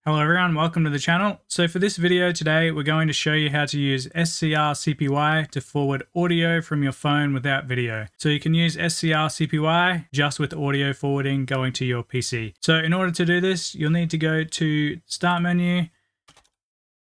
Hello everyone, welcome to the channel. So for this video today, we're going to show you how to use SCRCPY to forward audio from your phone without video. So you can use SCRCPY just with audio forwarding going to your PC. So in order to do this, you'll need to go to Start menu,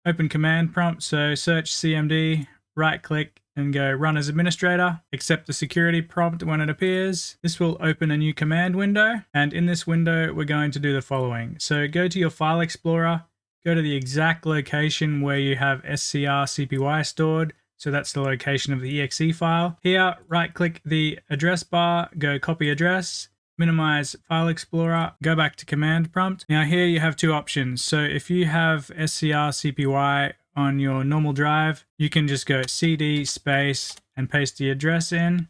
open Command Prompt, so search CMD, right click and go Run as Administrator. Accept the security prompt when it appears. This will open a new command window, and in this window we're going to do the following. So go to your File Explorer, go to the exact location where you have SCRCPY stored. So that's the location of the exe file. Here, right click the address bar, go Copy Address, minimize File Explorer, go back to Command Prompt. Now here you have two options. So if you have SCRCPY on your normal drive, you can just go CD space and paste the address in.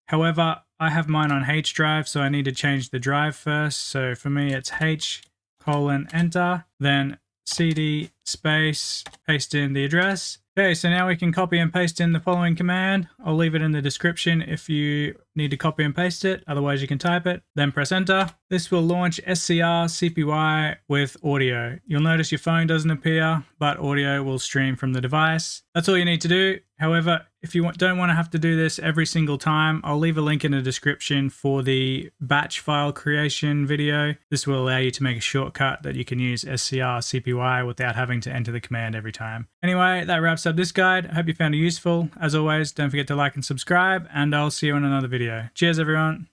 However, I have mine on H drive, so I need to change the drive first. So for me, it's H:/enter, then CD space, paste in the address. Okay, so now we can copy and paste in the following command. I'll leave it in the description if you need to copy and paste it. Otherwise, you can type it, then press enter. This will launch SCRCPY with audio. You'll notice your phone doesn't appear, but audio will stream from the device. That's all you need to do. However, if you don't want to have to do this every single time, I'll leave a link in the description for the batch file creation video. This will allow you to make a shortcut that you can use SCRCPY without having to enter the command every time. Anyway, that wraps up this guide. I hope you found it useful. As always, don't forget to like and subscribe, and I'll see you in another video. Cheers, everyone.